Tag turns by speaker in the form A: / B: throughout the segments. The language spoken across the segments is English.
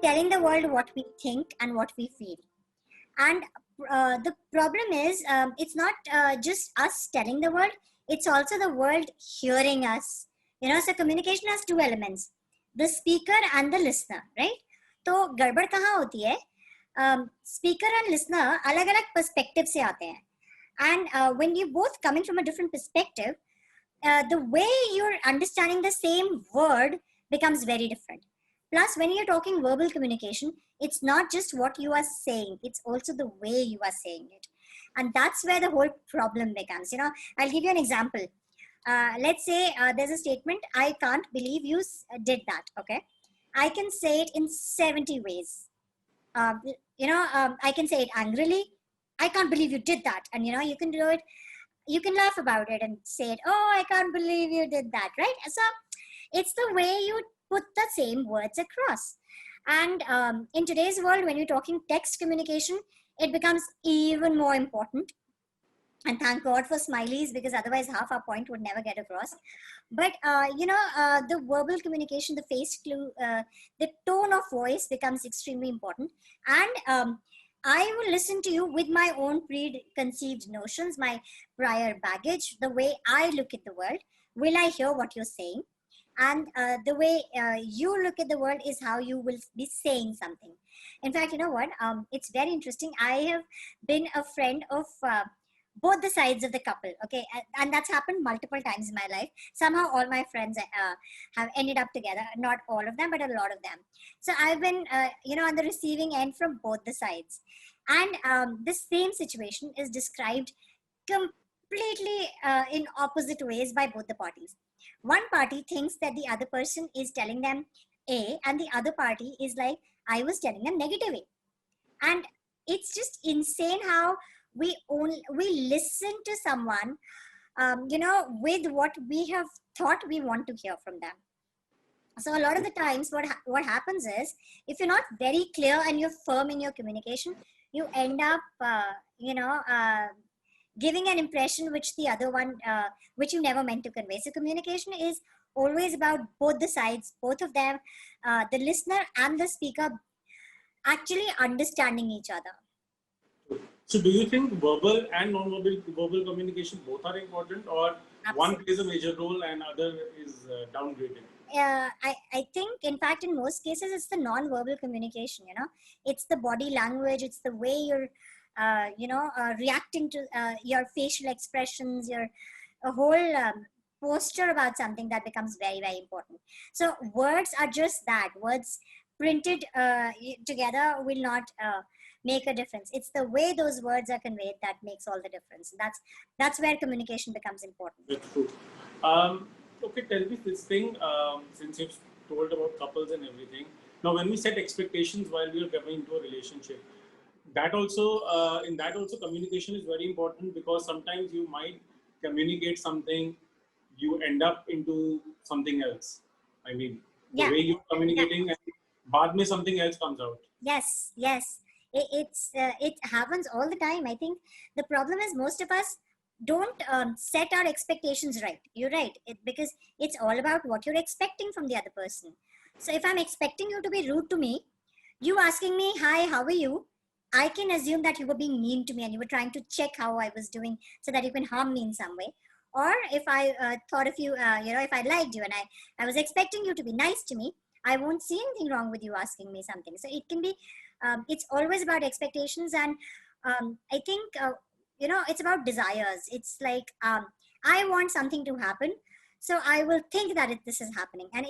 A: telling the world what we think and what we feel. And the problem is, it's not just us telling the world, it's also the world hearing us. So communication has two elements, the speaker and the listener, right? तो गड़बड़ कहाँ होती है? Speaker and listener अलग-अलग perspective से आते हैं. And when you both coming from a different perspective, the way you're understanding the same word becomes very different. Plus, when you're talking verbal communication, it's not just what you are saying, it's also the way you are saying it. And that's where the whole problem becomes. I'll give you an example. Let's say there's a statement, I can't believe you did that, okay? I can say it in 70 ways. I can say it angrily, I can't believe you did that. And, you can do it, you can laugh about it and say it, oh, I can't believe you did that, right? So it's the way you put the same words across. And in today's world, when you're talking text communication, it becomes even more important. And thank God for smileys, because otherwise half our point would never get across. But, the verbal communication, the face clue, the tone of voice becomes extremely important. And I will listen to you with my own preconceived notions, my prior baggage, the way I look at the world. Will I hear what you're saying? And the way you look at the world is how you will be saying something. In fact, you know what? It's very interesting. I have been a friend of both the sides of the couple, okay? And that's happened multiple times in my life. Somehow all my friends have ended up together. Not all of them, but a lot of them. So I've been, on the receiving end from both the sides. And the same situation is described completely in opposite ways by both the parties. One party thinks that the other person is telling them A, and the other party is like, I was telling them negative A. And it's just insane how we listen to someone, with what we have thought we want to hear from them. So a lot of the times what happens is, if you're not very clear and you're firm in your communication, you end up, giving an impression which the other one, which you never meant to convey. So communication is always about both the sides, both of them, the listener and the speaker actually understanding each other.
B: So do you think verbal and non-verbal communication both are important, or Absolutely. One plays a major role and other is downgraded?
A: I think, in fact, in most cases, it's the non-verbal communication, it's the body language, it's the way you're, reacting to your facial expressions, your whole posture about something that becomes very, very important. So words are just that. Words printed together will not make a difference. It's the way those words are conveyed that makes all the difference. That's where communication becomes important.
B: That's true. Okay, tell me this thing, since you've told about couples and everything. Now, when we set expectations while we are coming into a relationship, that also, in that also communication is very important, because sometimes you might communicate something, you end up into something else. I mean, the way you're communicating, and baad mein something else comes out.
A: Yes. It happens all the time. I think the problem is most of us don't set our expectations right. You're right, because it's all about what you're expecting from the other person. So if I'm expecting you to be rude to me, you asking me, hi, how are you? I can assume that you were being mean to me and you were trying to check how I was doing so that you can harm me in some way. Or if I thought of you, if I liked you and I was expecting you to be nice to me, I won't see anything wrong with you asking me something. So it can be, it's always about expectations. And I think, it's about desires. It's like, I want something to happen, so I will think that this is happening. And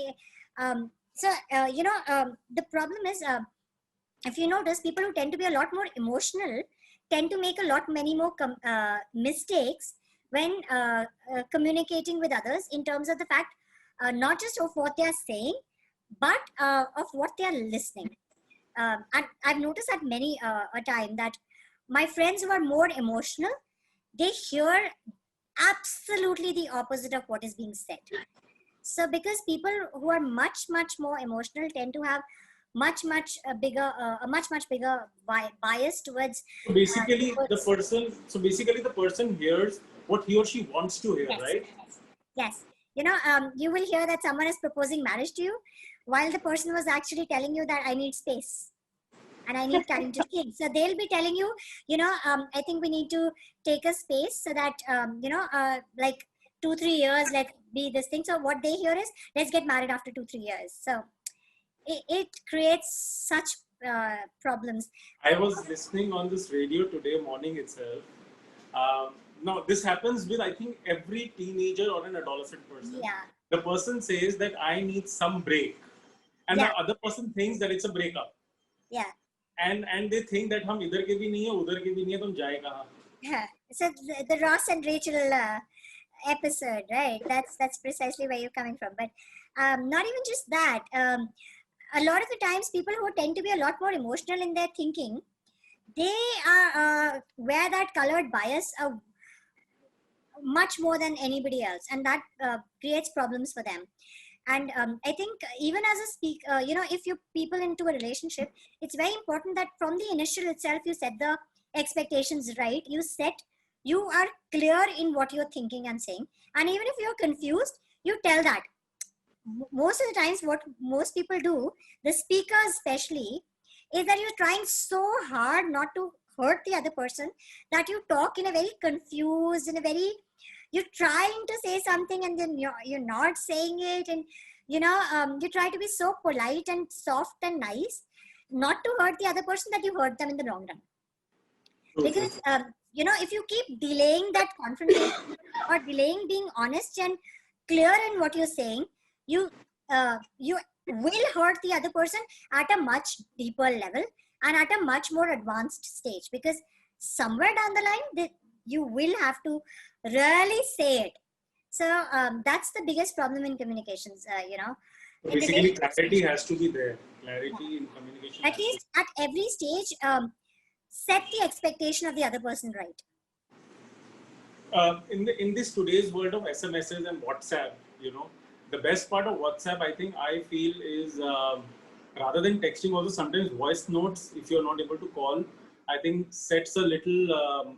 A: the problem is, if you notice, people who tend to be a lot more emotional tend to make many more mistakes when communicating with others, in terms of the fact, not just of what they are saying, but of what they are listening. And I've noticed that many a time that my friends who are more emotional, they hear absolutely the opposite of what is being said. So because people who are much more emotional tend to have a much bigger bias towards.
B: So basically, the person hears what he or she wants to hear, right?
A: Yes. You will hear that someone is proposing marriage to you. while the person was actually telling you that I need space and I need time to think. So they'll be telling you, I think we need to take a space so that, like 2-3 years, let's be this thing. So what they hear is, let's get married after 2-3 years. So it creates such problems.
B: I was listening on this radio today morning itself. Now, this happens with, I think, every teenager or an adolescent person.
A: Yeah.
B: The person says that I need some break. And
A: Yeah.
B: the other person thinks that it's a breakup.
A: Yeah.
B: And they think that हम इधर के भी नहीं है उधर के भी नहीं है तुम जाए कहाँ?
A: Yeah. So the Ross and Rachel episode, right? That's precisely where you're coming from. But not even just that. A lot of the times, people who tend to be a lot more emotional in their thinking, they are wear that colored bias much more than anybody else, and that creates problems for them. And I think even as a speaker, if you people into a relationship, it's very important that from the initial itself, you set the expectations right. You are clear in what you're thinking and saying. And even if you're confused, you tell that. Most of the times, what most people do, the speaker especially, is that you're trying so hard not to hurt the other person that you talk in a very confused, you're trying to say something and then you're not saying it, and you try to be so polite and soft and nice not to hurt the other person that you hurt them in the long run. Because if you keep delaying that confrontation or delaying being honest and clear in what you're saying, you will hurt the other person at a much deeper level and at a much more advanced stage, because somewhere down the line you will have to really say it. So that's the biggest problem in communications.
B: So basically, clarity has to be there. Clarity in communication.
A: At least at every stage, set the expectation of the other person right.
B: In this today's world of SMSs and WhatsApp, the best part of WhatsApp, I feel, is rather than texting, also sometimes voice notes, if you're not able to call, I think sets a little,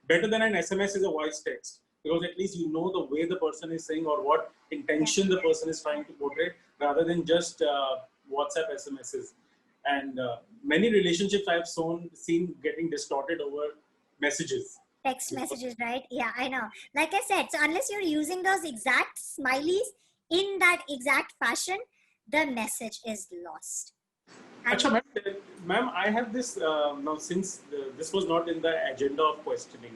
B: better than an SMS is a voice text, because at least you know the way the person is saying or what intention the person is trying to portray, rather than just WhatsApp SMSs. And many relationships I've seen getting distorted over messages.
A: Text messages, right? Yeah, I know. Like I said, so unless you're using those exact smileys in that exact fashion, the message is lost.
B: Achha, ma'am, I have this now, since this was not in the agenda of questioning.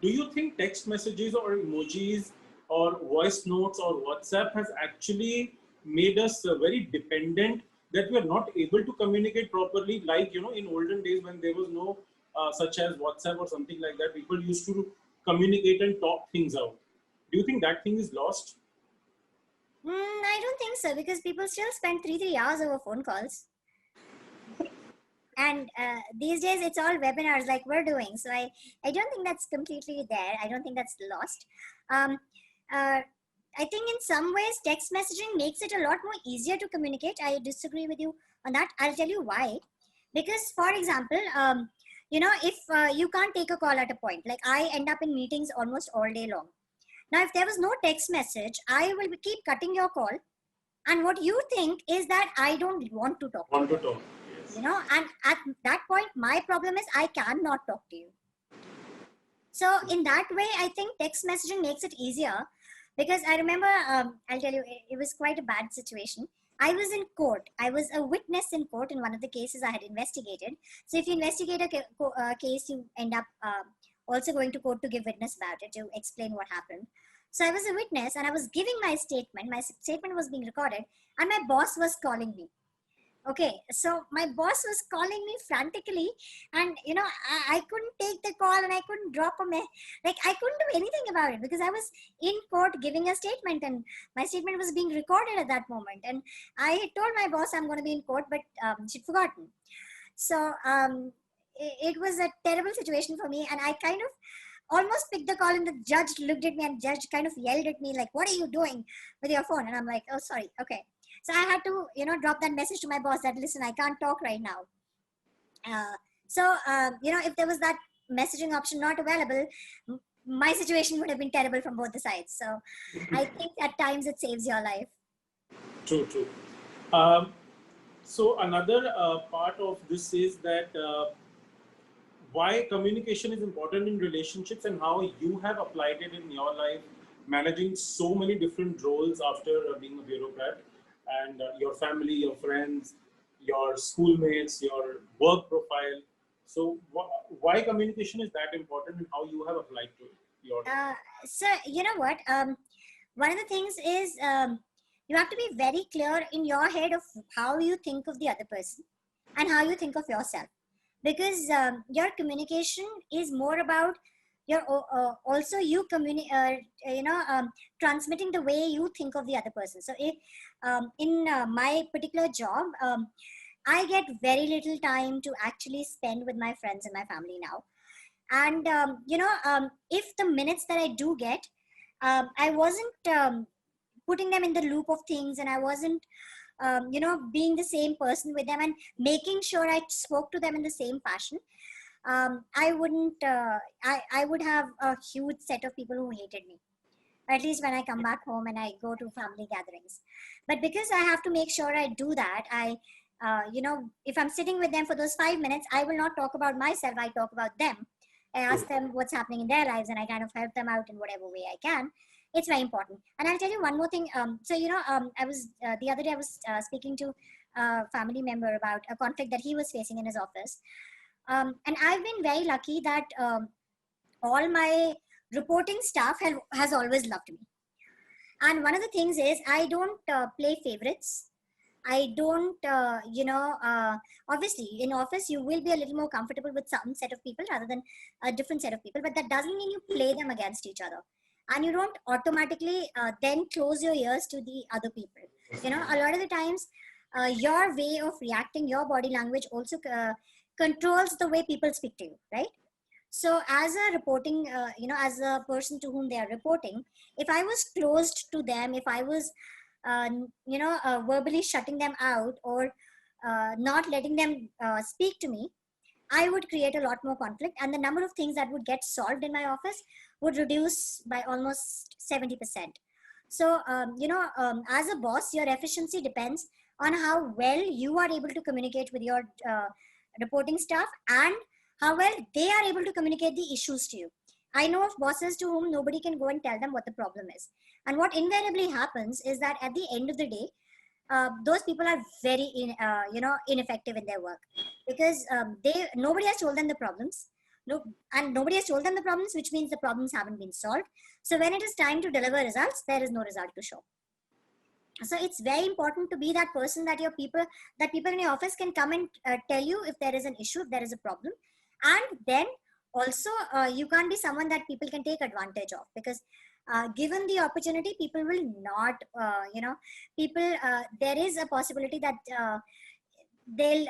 B: Do you think text messages or emojis or voice notes or WhatsApp has actually made us very dependent, that we are not able to communicate properly, like, in olden days when there was no such as WhatsApp or something like that, people used to communicate and talk things out. Do you think that thing is lost?
A: I don't think so, because people still spend 3 hours over phone calls. And these days it's all webinars like we're doing. So I don't think that's completely there. I don't think that's lost. I think in some ways text messaging makes it a lot more easier to communicate. I disagree with you on that. I'll tell you why. Because, for example, if you can't take a call at a point, like I end up in meetings almost all day long. Now, if there was no text message, I will keep cutting your call. And what you think is that I don't want to talk. Yes. And at that point, my problem is I cannot talk to you. So in that way, I think text messaging makes it easier, because I remember, I'll tell you, it was quite a bad situation. I was in court. I was a witness in court in one of the cases I had investigated. So if you investigate a case, you end up also going to court to give witness about it, to explain what happened. So I was a witness and I was giving my statement. My statement was being recorded and my boss was calling me. Okay, so my boss was calling me frantically, and I couldn't take the call and I couldn't drop a I couldn't do anything about it, because I was in court giving a statement and my statement was being recorded at that moment. And I told my boss I'm going to be in court, but she'd forgotten. So it was a terrible situation for me, and I kind of almost picked the call, and the judge looked at me and judge kind of yelled at me like, "What are you doing with your phone?" And I'm like, "Oh, sorry, okay." So I had to, drop that message to my boss that, listen, I can't talk right now. If there was that messaging option not available, my situation would have been terrible from both the sides. So I think at times it saves your life.
B: True, true. Um, so another part of this is that why communication is important in relationships and how you have applied it in your life, managing so many different roles after being a bureaucrat, and your family, your friends, your schoolmates, your work profile. So, why communication is that important and how you have applied to it, your life?
A: uh, so you know what, one of the things is, you have to be very clear in your head of how you think of the other person and how you think of yourself, because your communication is more about your also you transmitting the way you think of the other person. So if in my particular job, I get very little time to actually spend with my friends and my family now. And if the minutes that I do get, I wasn't putting them in the loop of things, and I wasn't being the same person with them and making sure I spoke to them in the same fashion, I wouldn't I would have a huge set of people who hated me, at least when I come back home and I go to family gatherings. But because I have to make sure I do that, I if I'm sitting with them for those 5 minutes, I will not talk about myself, I talk about them. I ask them what's happening in their lives, and I kind of help them out in whatever way I can. It's very important. And I'll tell you one more thing. I was the other day I was speaking to a family member about a conflict that he was facing in his office. And I've been very lucky that all my reporting staff has always loved me. And one of the things is, I don't play favorites. I don't, obviously in office you will be a little more comfortable with some set of people rather than a different set of people, but that doesn't mean you play them against each other. And you don't automatically then close your ears to the other people. A lot of the times, your way of reacting, your body language also controls the way people speak to you, right? So as a reporting, as a person to whom they are reporting, if I was closed to them, if I was verbally shutting them out, or not letting them speak to me, I would create a lot more conflict, and the number of things that would get solved in my office would reduce by almost 70%. So, as a boss, your efficiency depends on how well you are able to communicate with your reporting staff, and how well they are able to communicate the issues to you. I know of bosses to whom nobody can go and tell them what the problem is. And what invariably happens is that at the end of the day, those people are very ineffective in their work, because they nobody has told them the problems. No, and nobody has told them the problems, which means the problems haven't been solved. So when it is time to deliver results, there is no result to show. So it's very important to be that person that people in your office can come and tell you if there is an issue, if there is a problem. And then also, you can't be someone that people can take advantage of, because given the opportunity, people will not there is a possibility that they'll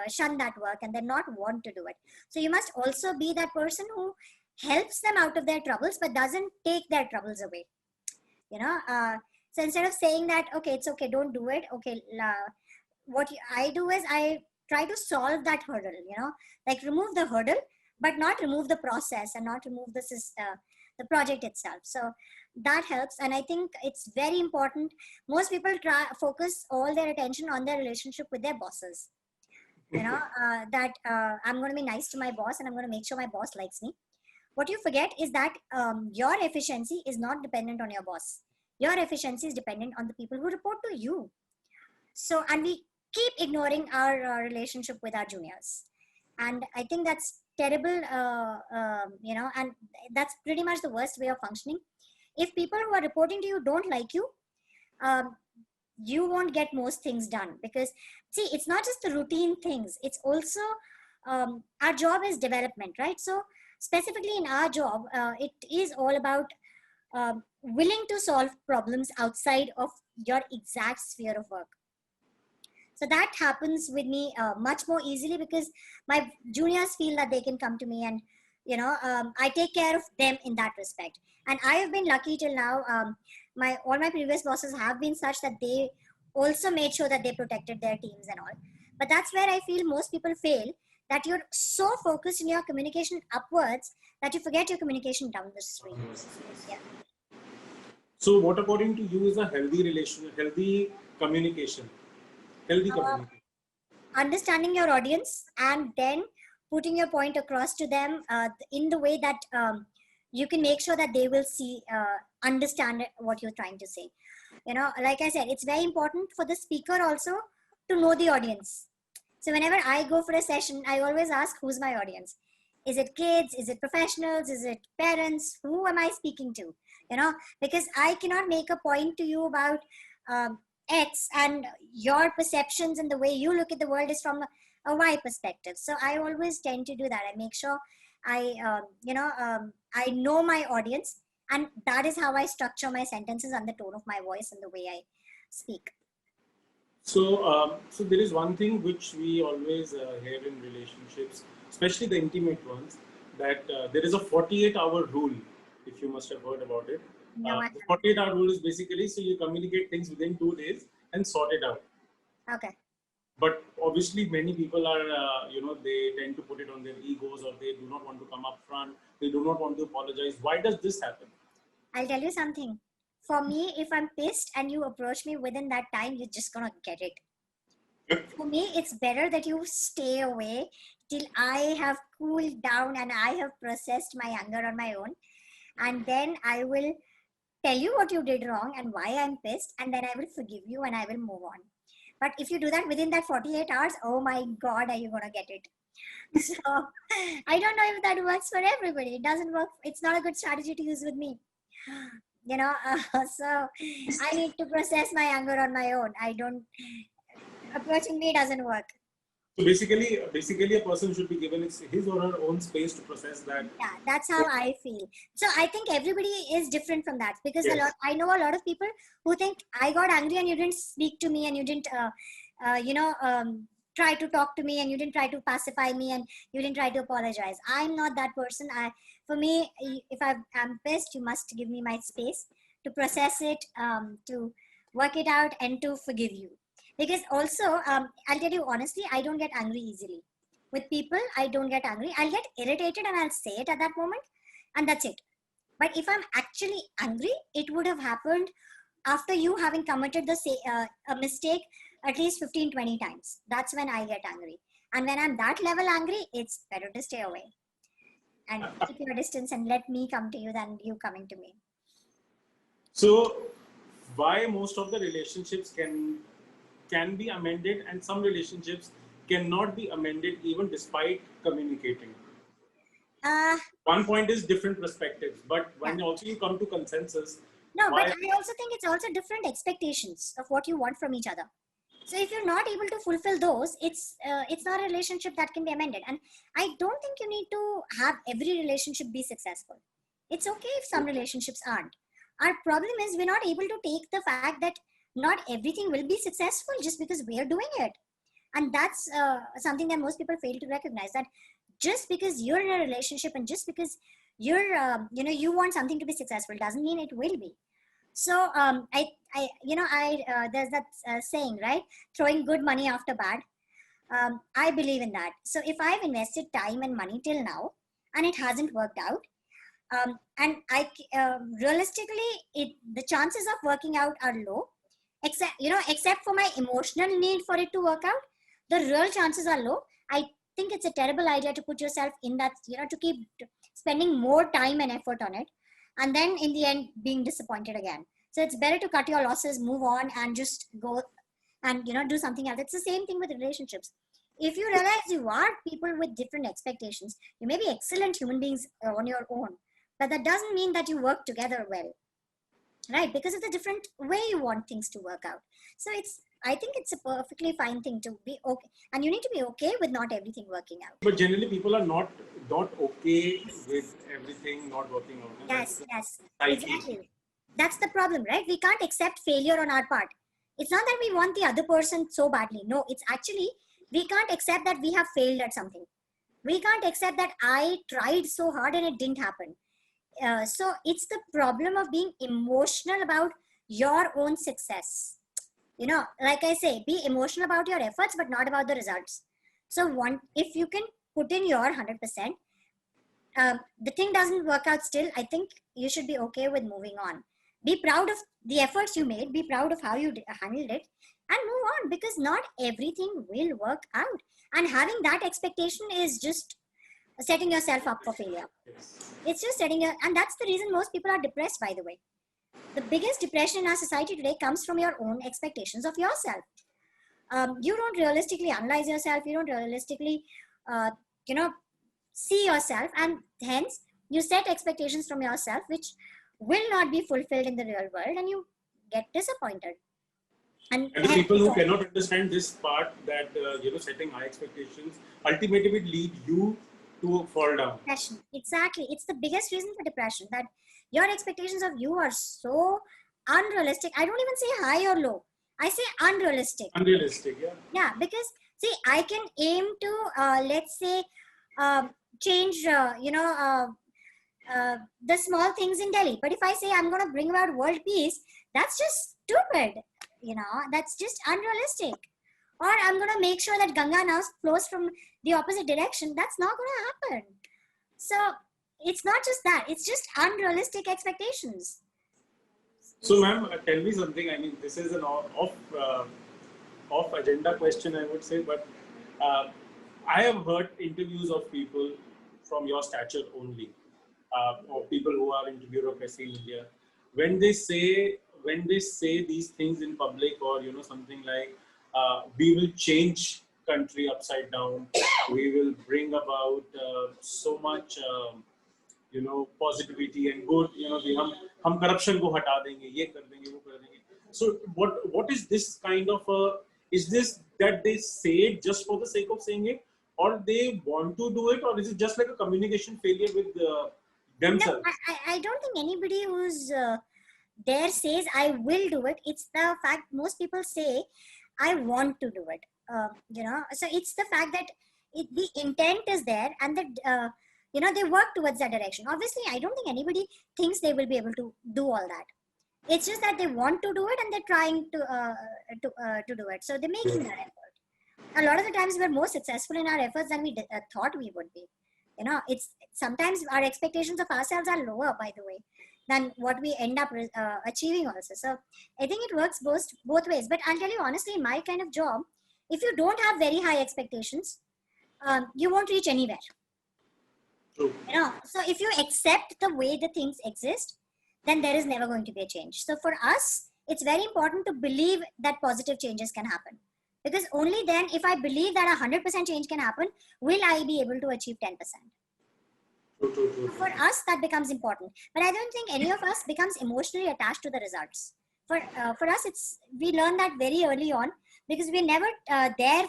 A: shun that work, and they'll not want to do it. So you must also be that person who helps them out of their troubles, but doesn't take their troubles away. So instead of saying that, okay, it's okay, don't do it, okay, I do is I try to solve that hurdle, like remove the hurdle, but not remove the process, and not remove the project itself. So that helps. And I think it's very important. Most people focus all their attention on their relationship with their bosses, that I'm going to be nice to my boss, and I'm going to make sure my boss likes me. What you forget is that your efficiency is not dependent on your boss. Your efficiency is dependent on the people who report to you. So, and we keep ignoring our relationship with our juniors. And I think that's terrible, and that's pretty much the worst way of functioning. If people who are reporting to you don't like you, um, you won't get most things done, because see, it's not just the routine things, it's also our job is development, right? So specifically in our job, it is all about willing to solve problems outside of your exact sphere of work. So that happens with me much more easily, because my juniors feel that they can come to me, and I take care of them in that respect. And I have been lucky till now. All my previous bosses have been such that they also made sure that they protected their teams and all. But that's where I feel most people fail, that you're so focused in your communication upwards that you forget your communication down the stream. Yeah.
B: So what according to you is a healthy relation, healthy communication, healthy
A: Uh,
B: communication?
A: Understanding your audience and then putting your point across to them in the way that you can make sure that they will see, understand what you're trying to say. You know, like I said, it's very important for the speaker also to know the audience. So whenever I go for a session, I always ask, who's my audience? Is it kids? Is it professionals? Is it parents? Who am I speaking to? You know, because I cannot make a point to you about um, X, and your perceptions and the way you look at the world is from a Y perspective. So I always tend to do that. I make sure I know my audience, and that is how I structure my sentences and the tone of my voice and the way I speak.
B: So there is one thing which we always hear in relationships, especially the intimate ones, that there is a 48-hour rule. If you must have heard about it,
A: No, I
B: the 48-hour rule is basically so you communicate things within 2 days and sort it out.
A: okay.
B: But obviously, many people are, they tend to put it on their egos, or they do not want to come up front. They do not want to apologize. Why does this happen?
A: I'll tell you something. For me, if I'm pissed and you approach me within that time, you're just gonna get it. For me, it's better that you stay away till I have cooled down and I have processed my anger on my own. And then I will tell you what you did wrong and why I'm pissed. And then I will forgive you and I will move on. But if you do that within that 48 hours, oh my God, are you going to get it? So I don't know if that works for everybody. It doesn't work. It's not a good strategy to use with me. You know, so I need to process my anger on my own. I don't, approaching me doesn't work.
B: So basically, a person should be given his or her own space to process that.
A: Yeah, that's how I feel. So I think everybody is different from that, because
B: Yes.
A: I know a lot of people who think I got angry and you didn't speak to me and you didn't try to talk to me and you didn't try to pacify me and you didn't try to apologize. I'm not that person. For me, if I'm pissed, you must give me my space to process it, to work it out, and to forgive you. Because also, I'll tell you honestly, I don't get angry easily. With people, I don't get angry. I'll get irritated and I'll say it at that moment, and that's it. But if I'm actually angry, it would have happened after you having committed a mistake at least 15, 20 times. That's when I get angry. And when I'm that level angry, it's better to stay away and keep your distance and let me come to you than you coming to me.
B: So why most of the relationships can be amended, and some relationships cannot be amended even despite communicating?
A: Uh,
B: One point is different perspectives, but
A: yeah.
B: when also you come to consensus,
A: No, but
B: why?
A: I also think it's also different expectations of what you want from each other. So if you're not able to fulfill those, it's not a relationship that can be amended. And I don't think you need to have every relationship be successful. It's okay if some relationships aren't. Our problem is we're not able to take the fact that not everything will be successful just because we are doing it. And that's something that most people fail to recognize, that just because you're in a relationship and just because you want something to be successful doesn't mean it will be. So there's that saying, right? Throwing good money after bad. I believe in that. So if I've invested time and money till now and it hasn't worked out, and realistically, the chances of working out are low. Except for my emotional need for it to work out, the real chances are low. I think it's a terrible idea to put yourself in that, to keep spending more time and effort on it, and then in the end being disappointed again. So it's better to cut your losses, move on, and just go and do something else. It's the same thing with relationships. If you realize you are people with different expectations, you may be excellent human beings on your own, but that doesn't mean that you work together well, right? Because it's a different way you want things to work out. So I think it's a perfectly fine thing to be okay, and you need to be okay with not everything working out.
B: But generally, people are not okay with everything not working out.
A: Yes, yes,
B: Psyche.
A: exactly. That's the problem, right? We can't accept failure on our part. It's not that we want the other person so badly. No, it's actually we can't accept that we have failed at something. We can't accept that I tried so hard and it didn't happen. So it's the problem of being emotional about your own success. Like I say, be emotional about your efforts, but not about the results. So if you can put in your 100%, the thing doesn't work out still, I think you should be okay with moving on. Be proud of the efforts you made, be proud of how you handled it, and move on, because not everything will work out. And having that expectation is just setting yourself up for failure.
B: Yes.
A: It's just and that's the reason most people are depressed, by the way. The biggest depression in our society today comes from your own expectations of yourself. You don't realistically analyze yourself, you don't realistically, uh, you know, see yourself, and hence you set expectations from yourself which will not be fulfilled in the real world, and you get disappointed. And
B: And the people who cannot understand this part, that setting high expectations ultimately will lead you to fall down.
A: depression, exactly, it's the biggest reason for depression, that your expectations of you are so unrealistic. I don't even say high or low, I say unrealistic.
B: Unrealistic, yeah.
A: Yeah, because see, I can aim to let's say change the small things in Delhi, but if I say I'm going to bring about world peace, that's just stupid, that's just unrealistic. Or I'm going to make sure that Ganga now flows from the opposite direction, that's not going to happen. So it's not just that, it's just unrealistic expectations.
B: So, ma'am, tell me something. I mean, this is an off agenda question, I would say, but I have heard interviews of people from your stature only, or people who are into bureaucracy in India. When they say these things in public, or something like, we will change country upside down, we will bring about so much. Positivity and good, हम corruption को हटा देंगे, ये कर देंगे, वो कर देंगे. So what is this kind of is this that they say it just for the sake of saying it, or they want to do it, or is it just like a communication failure with themselves?
A: No, I don't think anybody who's there says I will do it. It's the fact most people say I want to do it. So it's the fact that the intent is there, and that they work towards that direction. Obviously, I don't think anybody thinks they will be able to do all that. It's just that they want to do it, and they're trying to do it. So they're making that effort. A lot of the times we're more successful in our efforts than we thought we would be. It's sometimes our expectations of ourselves are lower, by the way, than what we end up achieving also. So I think it works both ways. But I'll tell you honestly, in my kind of job, if you don't have very high expectations, you won't reach anywhere.
B: True.
A: So if you accept the way the things exist, then there is never going to be a change. So for us, it's very important to believe that positive changes can happen. Because only then, if I believe that 100% change can happen, will I be able to achieve 10%.
B: True.
A: For us, that becomes important. But I don't think any of us becomes emotionally attached to the results. For us, we learn that very early on, because we're never there.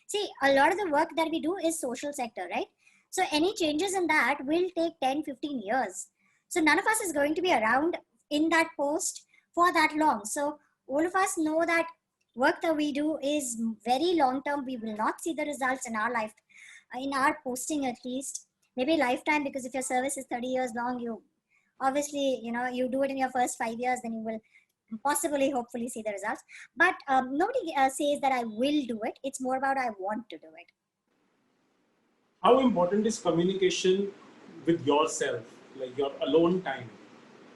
A: See, a lot of the work that we do is social sector, right? So any changes in that will take 10, 15 years. So none of us is going to be around in that post for that long. So all of us know that work that we do is very long term. We will not see the results in our life, in our posting at least, maybe lifetime, because if your service is 30 years long, you obviously, you do it in your first 5 years, then you will possibly, hopefully see the results. But nobody says that I will do it. It's more about I want to do it.
B: How important is communication with yourself, like your alone time?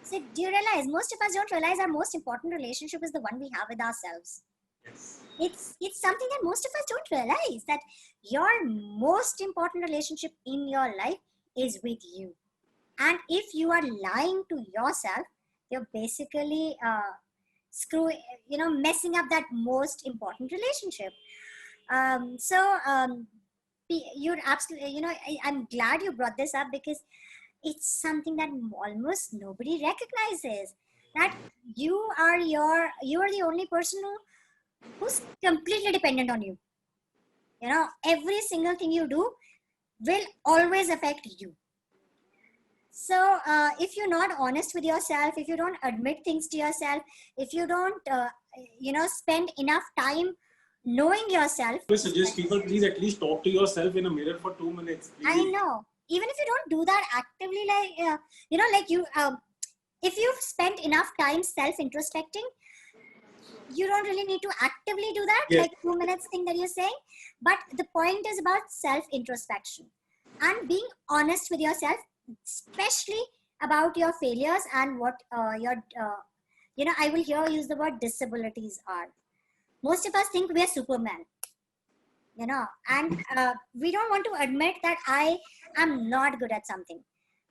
A: So do you realize most of us don't realize our most important relationship is the one we have with ourselves?
B: Yes.
A: It's something that most of us don't realize, that your most important relationship in your life is with you. And if you are lying to yourself, you're basically messing up that most important relationship. You're absolutely, I'm glad you brought this up, because it's something that almost nobody recognizes, that you are the only person who's completely dependent on you. Every single thing you do will always affect you. So if you're not honest with yourself, if you don't admit things to yourself, if you don't spend enough time knowing yourself.
B: I suggest people, please at least talk to yourself in a mirror for 2 minutes. Please.
A: I know. Even if you don't do that actively, if you've spent enough time self-introspecting, you don't really need to actively do that, like 2 minutes thing that you're saying. But the point is about self-introspection and being honest with yourself, especially about your failures and what I will here use the word disabilities are. Most of us think we are Superman, and we don't want to admit that I am not good at something.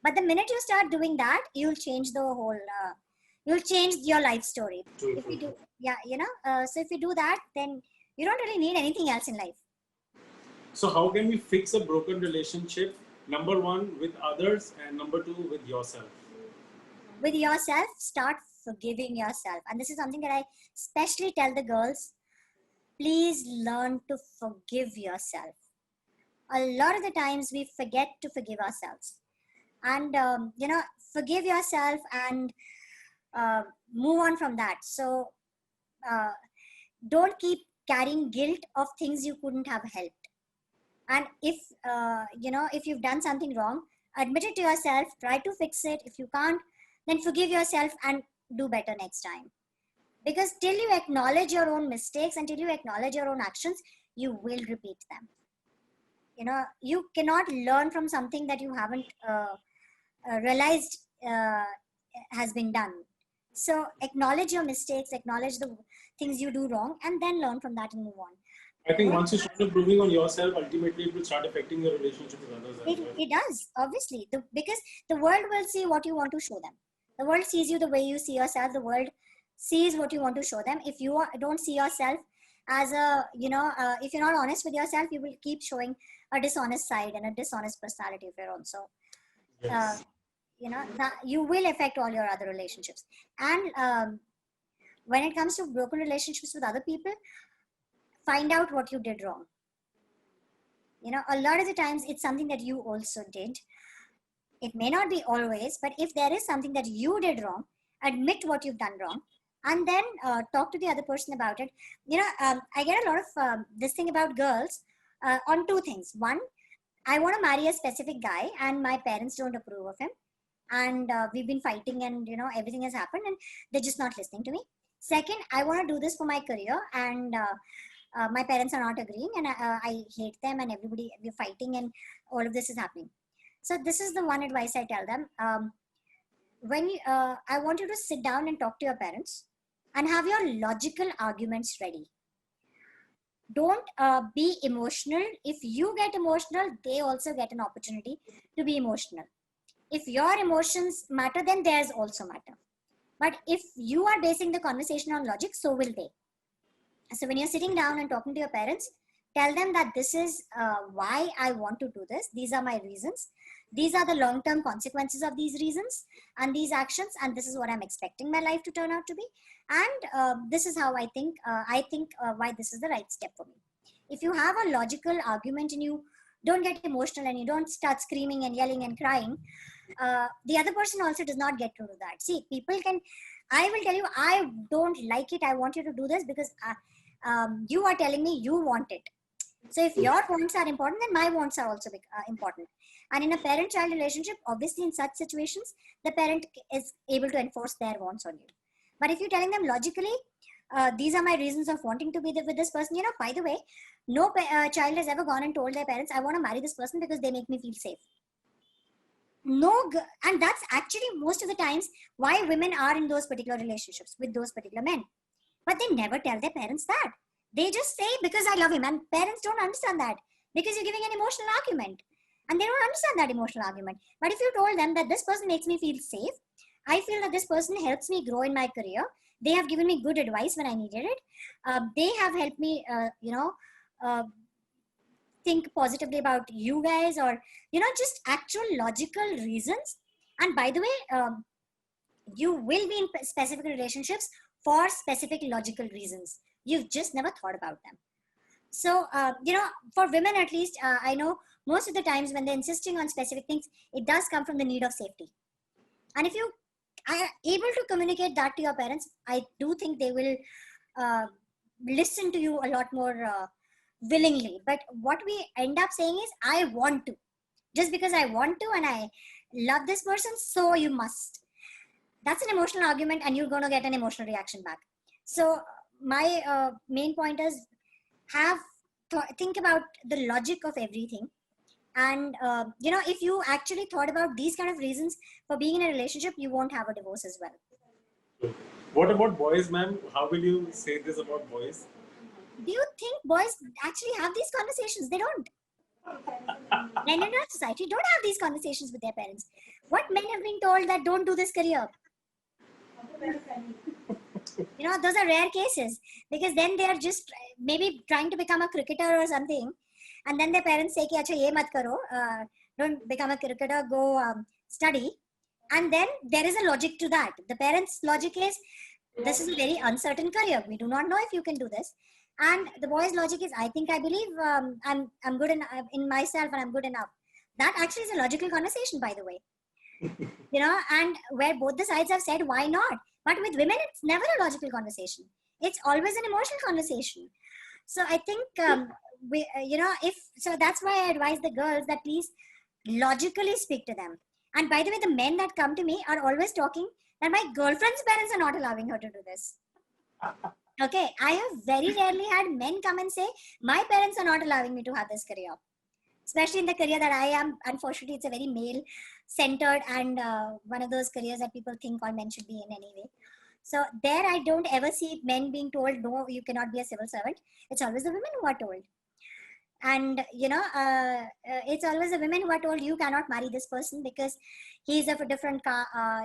A: But the minute you start doing that, you'll change the whole, you'll change your life story.
B: True,
A: If
B: true,
A: you do,
B: true.
A: yeah, so if you do that, then you don't really need anything else in life.
B: So how can we fix a broken relationship? Number one, with others, and number two, with yourself.
A: With yourself, start forgiving yourself. And this is something that I especially tell the girls. Please learn to forgive yourself. A lot of the times we forget to forgive ourselves. And, forgive yourself and uh, move on from that. So uh, don't keep carrying guilt of things you couldn't have helped. And if you've done something wrong, admit it to yourself, try to fix it. If you can't, then forgive yourself and do better next time. Because till you acknowledge your own mistakes, until you acknowledge your own actions, you will repeat them. You cannot learn from something that you haven't realized uh, has been done. So acknowledge your mistakes, acknowledge the things you do wrong, and then learn from that and move on.
B: I think once you start improving on yourself, ultimately it will start affecting your relationship with others as well.
A: It does, obviously, because the world will see what you want to show them. The world sees you the way you see yourself. The world sees what you want to show them. If you don't see yourself as if you're not honest with yourself, you will keep showing a dishonest side and a dishonest personality of your own. So, uh,
B: Yes.
A: that you will affect all your other relationships. And when it comes to broken relationships with other people, find out what you did wrong. A lot of the times it's something that you also did. It may not be always, but if there is something that you did wrong, admit what you've done wrong, and then talk to the other person about it. I get a lot of this thing about girls on two things. One, I want to marry a specific guy, and my parents don't approve of him, and we've been fighting, and everything has happened, and they're just not listening to me. Second, I want to do this for my career, and my parents are not agreeing, and I hate them, and we're fighting, and all of this is happening. So this is the one advice I tell them. I want you to sit down and talk to your parents and have your logical arguments ready. Don't be emotional. If you get emotional, they also get an opportunity to be emotional. If your emotions matter, then theirs also matter. But if you are basing the conversation on logic, so will they. So when you're sitting down and talking to your parents, tell them that this is why I want to do this. These are my reasons. These are the long-term consequences of these reasons and these actions, and this is what I'm expecting my life to turn out to be. And this is how I think. Why this is the right step for me. If you have a logical argument and you don't get emotional and you don't start screaming and yelling and crying, the other person also does not get to do that. See, people can. I will tell you, I don't like it. I want you to do this because you are telling me you want it. So if your wants are important, then my wants are also important. And in a parent-child relationship, obviously in such situations, the parent is able to enforce their wants on you. But if you're telling them logically, these are my reasons of wanting to be with this person. By the way, no child has ever gone and told their parents, I want to marry this person because they make me feel safe. And that's actually most of the times why women are in those particular relationships with those particular men. But they never tell their parents that. They just say, because I love him. And parents don't understand that because you're giving an emotional argument. And they don't understand that emotional argument. But if you told them that this person makes me feel safe, I feel that this person helps me grow in my career. They have given me good advice when I needed it. They have helped me, think positively about you guys, or just actual logical reasons. And by the way, you will be in specific relationships for specific logical reasons. You've just never thought about them. So for women at least, I know most of the times when they're insisting on specific things, it does come from the need of safety. And if you are able to communicate that to your parents, I do think they will listen to you a lot more willingly. But what we end up saying is, I want to. Just because I want to and I love this person, so you must. That's an emotional argument, and you're going to get an emotional reaction back. So my main point is, think about the logic of everything. And if you actually thought about these kind of reasons for being in a relationship, you won't have a divorce as well.
B: True. What about boys, ma'am? How will you say this about boys?
A: Do you think boys actually have these conversations? They don't. Men in our society don't have these conversations with their parents. What men have been told that don't do this career? You know, those are rare cases, because then they are just maybe trying to become a cricketer or something, and then their parents say, "Ki, acha, ye mat karo, don't become a cricketer, go study." And then there is a logic to that. The parents' logic is, this is a very uncertain career. We do not know if you can do this. And the boy's logic is, I think, I believe I'm good in myself and I'm good enough. That actually is a logical conversation, by the way. You know, and where both the sides have said, why not? But with women, it's never a logical conversation. It's always an emotional conversation. So I think you know, if so, that's why I advise the girls that please logically speak to them. And by the way, the men that come to me are always talking that my girlfriend's parents are not allowing her to do this. Okay, I have very rarely had men come and say, my parents are not allowing me to have this career. Especially in the career that I am, unfortunately, it's a very male centered and one of those careers that people think all men should be in anyway. So there I don't ever see men being told, no, you cannot be a civil servant. It's always the women who are told. And you know, it's always the women who are told, you cannot marry this person because he's of a different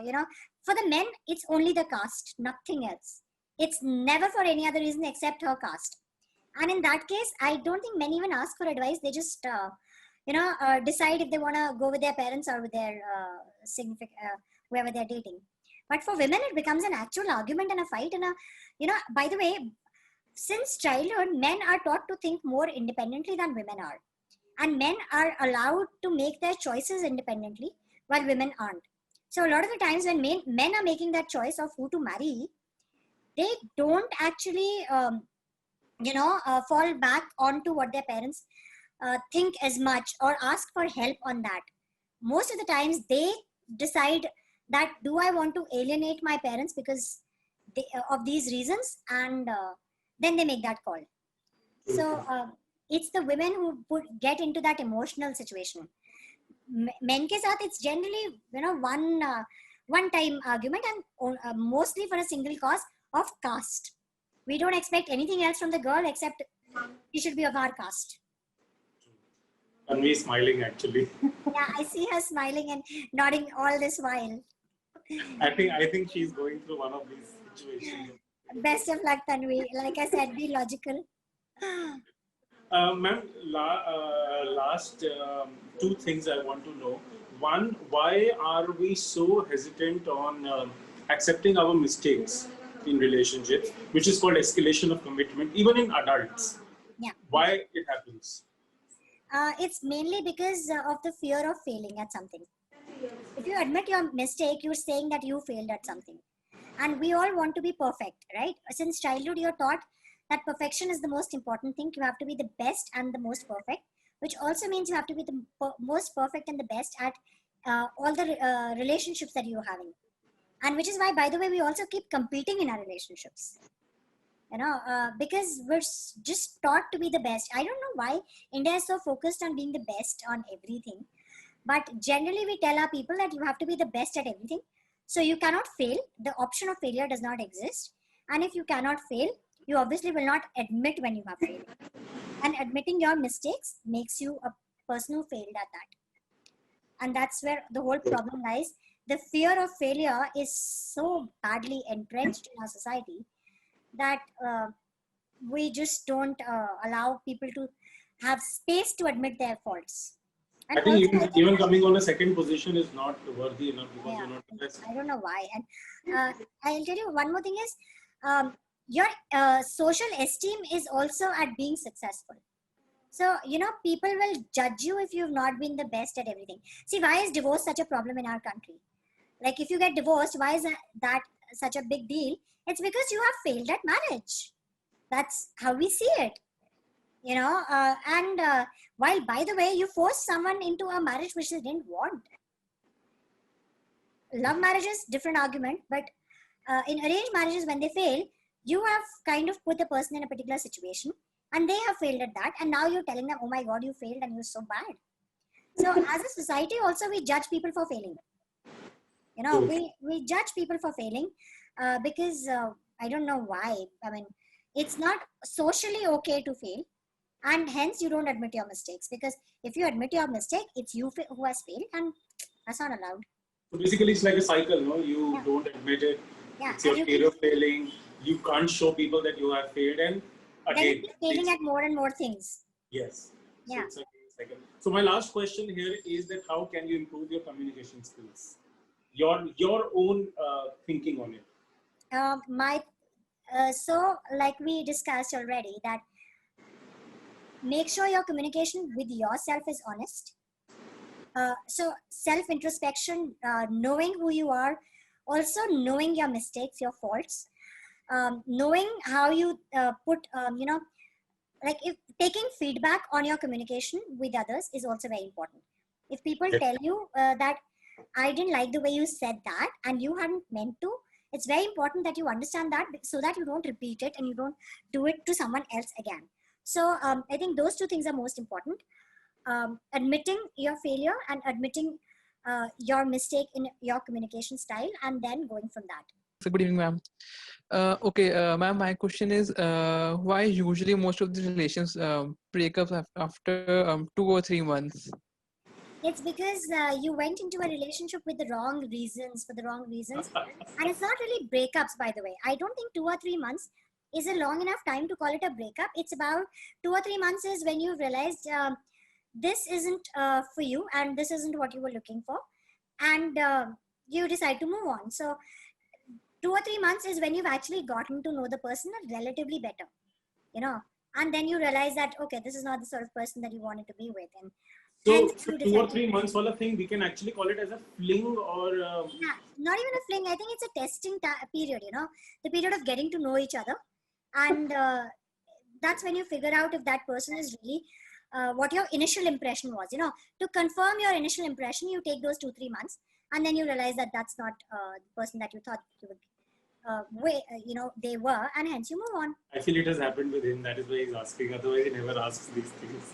A: you know, for the men it's only the caste, nothing else. It's never for any other reason except her caste. And in that case, I don't think men even ask for advice. They just you know, decide if they want to go with their parents or with their whoever they're dating. But for women, it becomes an actual argument and a fight. And a, you know, by the way, since childhood, men are taught to think more independently than women are. And men are allowed to make their choices independently while women aren't. So a lot of the times when men are making that choice of who to marry, they don't actually, you know, fall back onto what their parents think as much or ask for help on that. Most of the times they decide that, do I want to alienate my parents because of these reasons, and then they make that call. So it's the women who get into that emotional situation. Men ke saath, it's generally, you know, one time argument, and mostly for a single cause of caste. We don't expect anything else from the girl except she should be of our caste.
B: And me smiling actually.
A: Yeah, I see her smiling and nodding all this while.
B: I think she's going through one of these situations.
A: Best of luck, Tanvi. Like I said, be logical.
B: Ma'am, last two things I want to know. One, why are we so hesitant on accepting our mistakes in relationships, which is called escalation of commitment, even in adults?
A: Yeah.
B: Why it happens?
A: It's mainly because of the fear of failing at something. If you admit your mistake, you're saying that you failed at something. And we all want to be perfect, right? Since childhood, you're taught that perfection is the most important thing. You have to be the best and the most perfect, which also means you have to be the most perfect and the best at all the relationships that you're having. And which is why, by the way, we also keep competing in our relationships. You know, because we're just taught to be the best. I don't know why India is so focused on being the best on everything. But generally, we tell our people that you have to be the best at everything. So you cannot fail. The option of failure does not exist. And if you cannot fail, you obviously will not admit when you have failed. And admitting your mistakes makes you a person who failed at that. And that's where the whole problem lies. The fear of failure is so badly entrenched in our society that we just don't allow people to have space to admit their faults. And
B: I think even coming on a second position is not worthy enough because you're not the best.
A: I don't know why. And I'll tell you one more thing is your social esteem is also at being successful. So, you know, people will judge you if you've not been the best at everything. See, why is divorce such a problem in our country? Like, if you get divorced, why is that such a big deal? It's because you have failed at marriage. That's how we see it. You know, and while, by the way, you force someone into a marriage which they didn't want. Love marriages, different argument, but in arranged marriages, when they fail, you have kind of put the person in a particular situation and they have failed at that, and now you're telling them, oh my god, you failed and you're so bad. So as a society also, we judge people for failing. You know, we judge people for failing, because I don't know why. I mean, it's not socially okay to fail, and hence you don't admit your mistakes, because if you admit your mistake, it's you who has failed, and that's not allowed.
B: So basically, it's like a cycle, no? You don't admit it.
A: Yeah,
B: It's your
A: and you
B: fear
A: keep,
B: of failing. You can't show people that you have failed, and
A: then you
B: again,
A: keep failing at more and more things.
B: yes. So
A: Yeah.
B: it's like a cycle. So my last question here is that how can you improve your communication skills? Your own thinking on it.
A: My so like we discussed already, that make sure your communication with yourself is honest. So self introspection, knowing who you are, also knowing your mistakes, your faults, knowing how you put, like if taking feedback on your communication with others is also very important. If people
B: Yes.
A: tell you that I didn't like the way you said that and you hadn't meant to, it's very important that you understand that, so that you don't repeat it and you don't do it to someone else again. So I think those two things are most important. Admitting your failure and admitting your mistake in your communication style, and then going from that.
C: So good evening, ma'am. Okay, ma'am, my question is, why usually most of the relations break up after 2 or 3 months?
A: It's because you went into a relationship with the wrong reasons, for the wrong reasons. And it's not really breakups, by the way. I don't think 2 or 3 months is a long enough time to call it a breakup. It's about 2 or 3 months is when you realized this isn't for you and this isn't what you were looking for. And you decide to move on. So 2 or 3 months is when you've actually gotten to know the person relatively better, and then you realize that, okay, this is not the sort of person that you wanted to be with. And
B: So,
A: hence
B: so
A: you
B: 2 or
A: decide
B: 3 months wala thing, we can actually call it as a fling or
A: yeah, not even a fling. I think it's a testing period, the period of getting to know each other. And that's when you figure out if that person is really what your initial impression was. To confirm your initial impression, you take those 2-3 months, and then you realize that that's not the person that you thought you would they were, and hence you move on.
B: I feel it has happened with him. That is why he's asking. Otherwise, he never asks these things.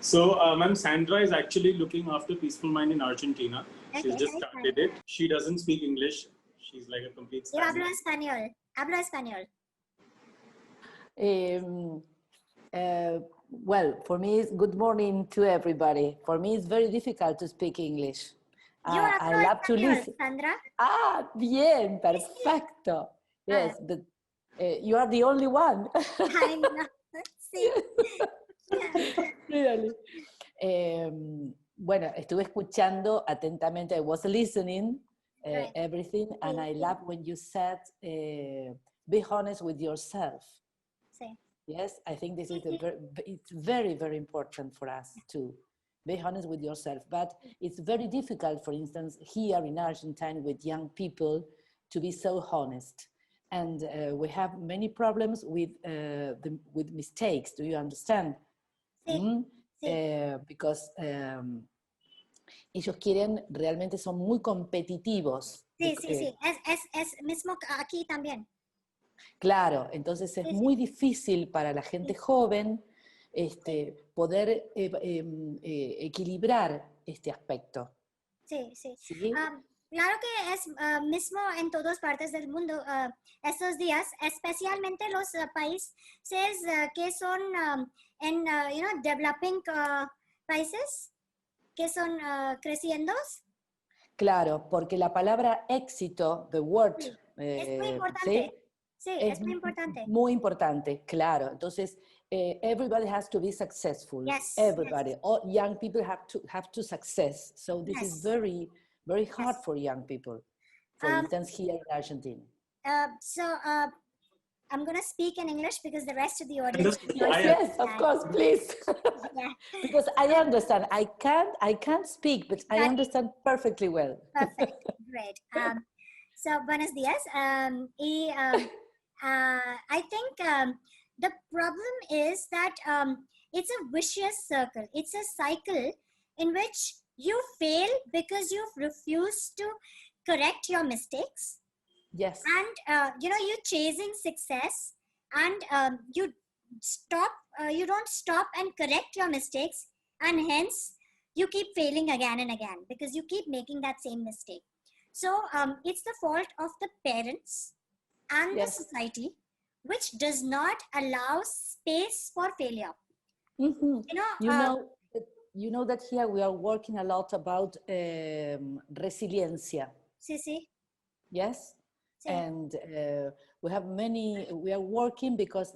B: So, ma'am, Sandra is actually looking after Peaceful Mind in Argentina. She's
A: Okay,
B: just
A: nice,
B: started it. She doesn't speak English. She's like a complete
A: Yo hablo
B: Spanish.
A: español. Hablo español.
D: Well, for me, it's good morning to everybody. For me, it's very difficult to spek English.
A: Yo
D: I
A: hablo
D: love to
A: español,
D: listen.
A: Sandra.
D: Bien, perfecto. Yes, but you are the only one.
A: I know. Sí.
D: Really. Bueno, estuve escuchando atentamente. I was listening
A: Right.
D: everything, and I love when you said, "Be honest with yourself."
A: Sí.
D: Yes, I think this is it's very, very important for us to be honest with yourself. But it's very difficult, for instance, here in Argentina with young people to be so honest. And we have many problems with mistakes. Do you understand?
A: Sí. Sí.
D: Because ellos quieren, realmente son muy competitivos.
A: Sí, sí, sí. Es mismo aquí también.
D: Claro, entonces es
A: Sí, sí.
D: muy difícil para la gente joven poder equilibrar este aspecto.
A: Sí, sí.
D: ¿Sí?
A: Claro que es mismo en todas partes del mundo estos días, especialmente los países que son en developing países que son creciendo.
D: Claro, porque la palabra éxito, the word,
A: Sí, es muy importante. Sí, es muy importante.
D: Muy importante, claro. Entonces, everybody has to be successful.
A: Yes,
D: Everybody,
A: yes.
D: all young people have to success. So this is
A: Yes.
D: very, very hard
A: Yes.
D: for young people. For instance, here in Argentina.
A: So I'm gonna speak in English because the rest of the audience.
D: Yes, of course, please.
A: Yeah.
D: Because I understand. I can't speak, but I understand perfectly well.
A: Perfect. Great. So buenos dias. I think the problem is that it's a vicious circle. It's a cycle in which you fail because you've refused to correct your mistakes.
D: Yes.
A: And you're chasing success, and you don't stop and correct your mistakes, and hence you keep failing again and again because you keep making that same mistake. So it's the fault of the parents and the
D: Yes.
A: society, which does not allow space for failure.
D: Mhm.
A: You know,
D: You know that here we are working a lot about resiliencia.
A: see,
D: Yes,
A: see.
D: and we have many. We are working because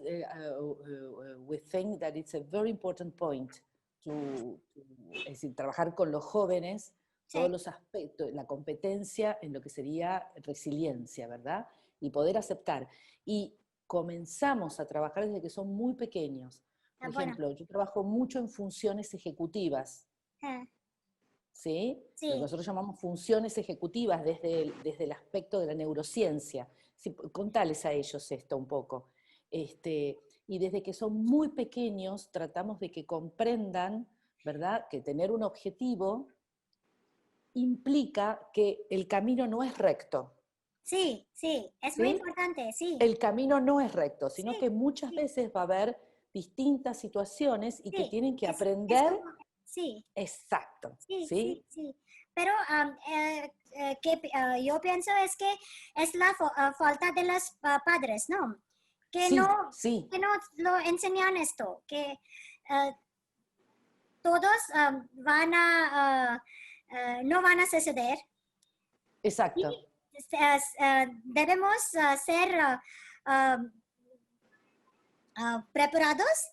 D: we think that it's a very important point es decir, trabajar con los jóvenes todos
A: Sí.
D: los aspectos, la competencia en lo que sería resiliencia, ¿verdad? Y poder aceptar. Y comenzamos a trabajar desde que son muy pequeños. Por
A: Bueno.
D: ejemplo, yo trabajo mucho en funciones ejecutivas. ¿Sí?
A: Sí.
D: Lo que nosotros llamamos funciones ejecutivas desde el aspecto de la neurociencia. Sí, contales a ellos esto un poco. Y desde que son muy pequeños tratamos de que comprendan, ¿verdad?, que tener un objetivo implica que el camino no es recto.
A: Sí, sí, es muy importante, sí.
D: El camino no es recto, sino
A: Sí,
D: que muchas veces va a haber distintas situaciones y que
A: Sí,
D: tienen que
A: es
D: aprender.
A: sí,
D: Exacto.
A: sí,
D: ¿Sí?
A: sí, sí. Pero yo pienso es que es la falta de los padres, ¿no? Que
D: Sí,
A: no,
D: sí.
A: que no lo enseñan esto, que todos no van a suceder.
D: Exacto.
A: Y debemos ser preparados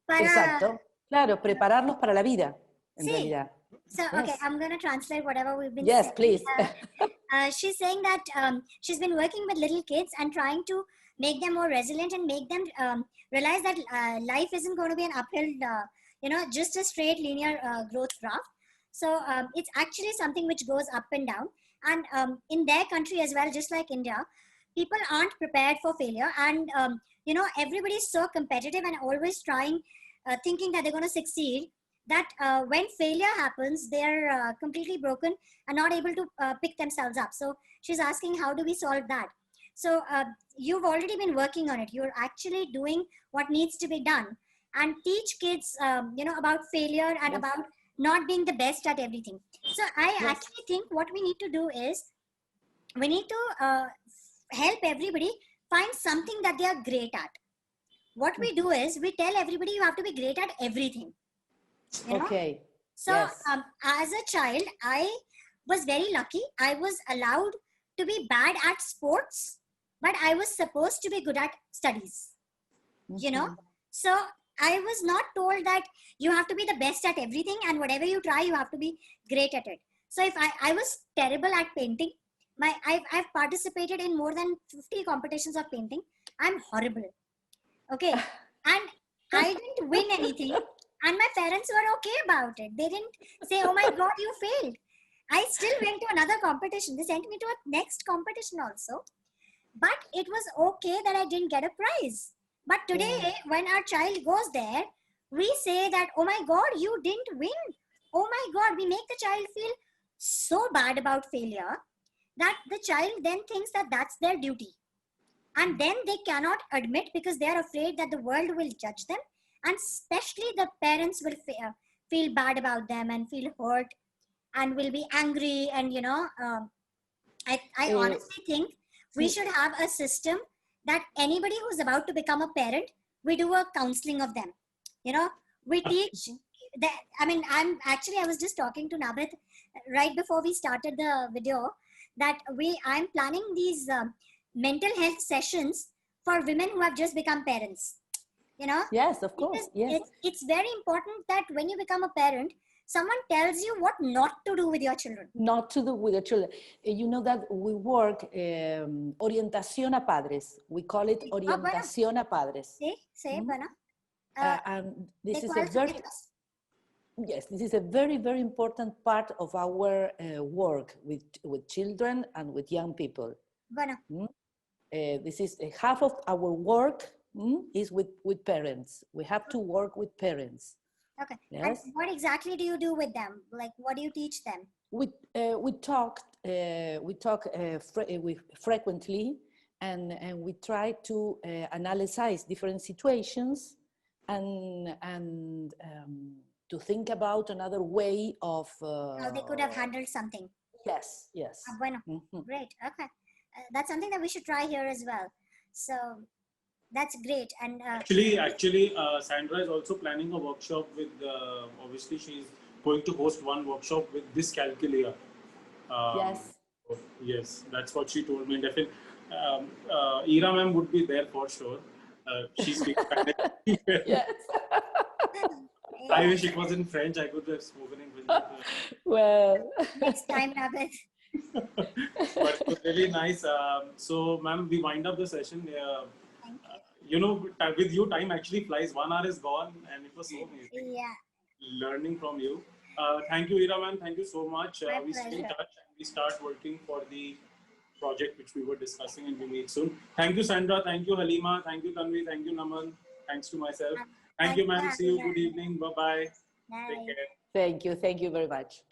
A: para...
D: Exacto. Claro, prepararlos para la vida, en
A: Sí.
D: realidad.
A: So,
D: Yes.
A: okay, I'm going to translate whatever we've been
D: Yes,
A: saying.
D: please.
A: She's saying that she's been working with little kids and trying to make them more resilient and make them realize that life isn't going to be an uphill, just a straight linear growth graph. So it's actually something which goes up and down. And in their country as well, just like India, people aren't prepared for failure. And, everybody's so competitive and always trying, thinking that they're going to succeed, that when failure happens, they're completely broken and not able to pick themselves up. So she's asking, how do we solve that? So you've already been working on it. You're actually doing what needs to be done, and teach kids, about failure and
D: Yes.
A: about not being the best at everything. So I
D: Yes.
A: actually think what we need to do is we need to help everybody find something that they are great at. What we do is we tell everybody you have to be great at everything. You know?
D: Okay.
A: So
D: Yes.
A: as a child, I was very lucky. I was allowed to be bad at sports, but I was supposed to be good at studies. You know?
D: Mhm.
A: So I was not told that you have to be the best at everything and whatever you try, you have to be great at it. So if I was terrible at painting, I've participated in more than 50 competitions of painting. I'm horrible. Okay. And I didn't win anything. And my parents were okay about it. They didn't say, oh my God, you failed. I still went to another competition. They sent me to a next competition also. But it was okay that I didn't get a prize. But today,
D: Yeah.
A: when our child goes there, we say that, oh my God, you didn't win. Oh my God, we make the child feel so bad about failure that the child then thinks that that's their duty. And then they cannot admit because they are afraid that the world will judge them. And especially the parents will feel bad about them and feel hurt and will be angry. And, I honestly think we
D: sí.
A: should have a system that anybody who's about to become a parent, we do a counseling of them. We teach that. I mean, I was just talking to Nabrit right before we started the video that I'm planning these mental health sessions for women who have just become parents.
D: Yes, of course.
A: Because
D: Yes.
A: it's very important that when you become a parent, someone tells you what not to do with your children.
D: Not to do with the children. You know that we work orientación a padres. We call it orientación a padres.
A: Sí, bueno.
D: And this
A: ¿De
D: is a
A: cuáles
D: very
A: objetos?
D: yes, this is a very, very important part of our work with children and with young people.
A: Bueno,
D: This is half of our work is with parents. We have to work with parents.
A: okay.
D: Yes.
A: And what exactly do you do with them? Like, what do you teach them?
D: We talk frequently, and we try to analyze different situations and to think about another way of
A: How they could have handled something.
D: Yes, yes.
A: Bueno.
D: Mhm.
A: Great. Okay. That's something that we should try here as well. So that's great. And
B: Actually, Sandra is also planning a workshop with. Obviously, she's going to host one workshop with this calculator.
D: Yes.
B: Yes, that's what she told me. Definitely, Ira ma'am would be there for sure. She's speaking Spanish.
D: Yes.
B: I wish it was in French. I could have spoken in French.
D: Well,
A: next time, Nabit.
B: But it was really nice. So, ma'am, we wind up the session.
A: Thank
B: You know, with you, time actually flies. 1 hour is gone, and it was so amazing
A: you. Yeah.
B: learning from you. Thank you, Ira ma'am. Thank you so much.
A: My
B: We stay in
A: pleasure.
B: touch and we start working for the project which we were discussing, and we meet soon. Thank you, Sandra. Thank you, Halima. Thank you, Tanvi. Thank you, Naman. Thanks to myself. Thank you, ma'am. See you. Good evening. Bye-bye.
A: Bye.
B: Take care.
D: thank you very much.